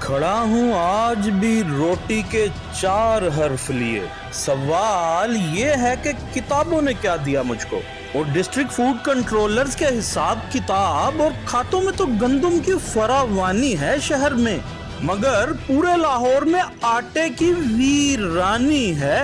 کھڑا ہوں آج بھی روٹی کے 4 حرف لیے. سوال یہ ہے کہ کتابوں نے کیا دیا مجھ کو، اور ڈسٹرکٹ فوڈ کنٹرولرز کے حساب کتاب اور کھاتوں میں تو گندم کی فراوانی ہے شہر میں، مگر پورے لاہور میں آٹے کی ویرانی ہے.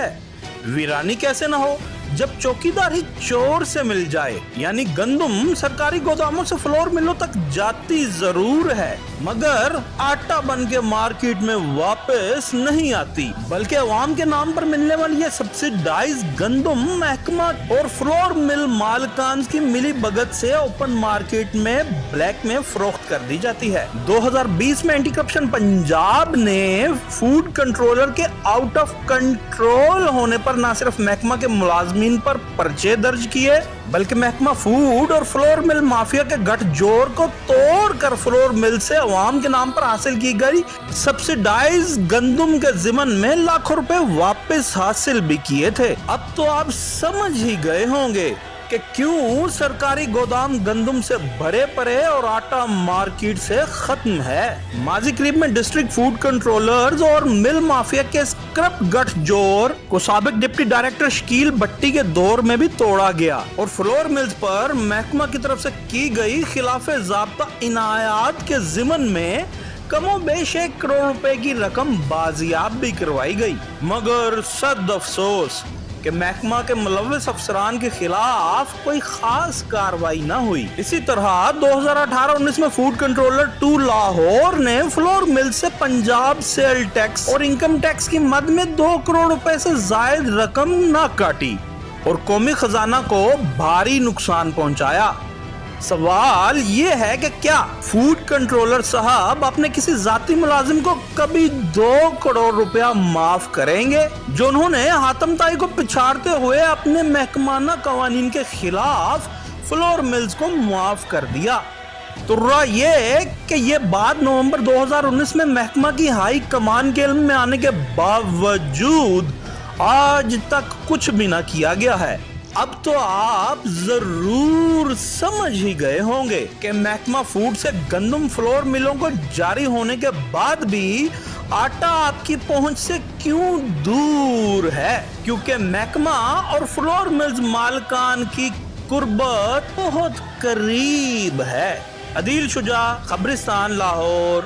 ویرانی کیسے نہ ہو جب چوکیدار ہی چور سے مل جائے. یعنی گندم سرکاری گوداموں سے فلور ملوں تک جاتی ضرور ہے، مگر آٹا بن کے مارکیٹ میں واپس نہیں آتی، بلکہ عوام کے نام پر ملنے والی یہ سبسیڈائز گندم محکمہ اور فلور مل مالکان کی ملی بھگت سے اوپن مارکیٹ میں بلیک میں فروخت کر دی جاتی ہے. 2020 میں اینٹی کرپشن پنجاب نے فوڈ کنٹرولر کے آؤٹ آف کنٹرول ہونے پر نہ صرف محکمہ کے ملازمین پر پرچے درج کیے، بلکہ محکمہ فوڈ اور فلور مل مافیا کے گٹھ جوڑ کو توڑ کر فلور مل سے عوام کے نام پر حاصل کی گئی سبسیڈائز گندم کے ضمن میں لاکھوں روپے واپس حاصل بھی کیے تھے. اب تو آپ سمجھ ہی گئے ہوں گے کہ کیوں سرکاری گودام گندم سے بھرے پڑے اور آٹا مارکیٹ سے ختم ہے. ماضی قریب میں ڈسٹرکٹ فوڈ کنٹرولرز اور مل مافیا کے اسکرپ گٹھ جوڑ کو سابق ڈپٹی ڈائریکٹر شکیل بھٹی کے دور میں بھی توڑا گیا، اور فلور ملز پر محکمہ کی طرف سے کی گئی خلاف ضابطہ عنایات کے ضمن میں کم و بیش 1 کروڑ روپے کی رقم بازیاب بھی کروائی گئی. مگر صد افسوس کہ محکمہ کے ملوث افسران کے خلاف کوئی خاص کاروائی نہ ہوئی. اسی طرح 2018-19 میں فوڈ کنٹرولر 2 لاہور نے فلور مل سے پنجاب سیل ٹیکس اور انکم ٹیکس کی مد میں 2 کروڑ روپے سے زائد رقم نہ کاٹی اور قومی خزانہ کو بھاری نقصان پہنچایا. سوال یہ ہے کہ کیا فوڈ کنٹرولر صاحب اپنے کسی ذاتی ملازم کو کبھی 2 کروڑ روپیہ معاف کریں گے جو انہوں نے حاتم طائی کو پچھاڑتے ہوئے اپنے محکمانہ قوانین کے خلاف فلور ملز کو معاف کر دیا؟ تو یہ کہ یہ بات نومبر 2019 میں محکمہ کی ہائی کمان کے علم میں آنے کے باوجود آج تک کچھ بھی نہ کیا گیا ہے. اب تو آپ ضرور سمجھ ہی گئے ہوں گے کہ محکمہ فوڈ سے گندم فلور ملوں کو جاری ہونے کے بعد بھی آٹا آپ کی پہنچ سے کیوں دور ہے، کیونکہ محکمہ اور فلور ملز مالکان کی قربت بہت قریب ہے. عدیل شجاع، خبرستان لاہور.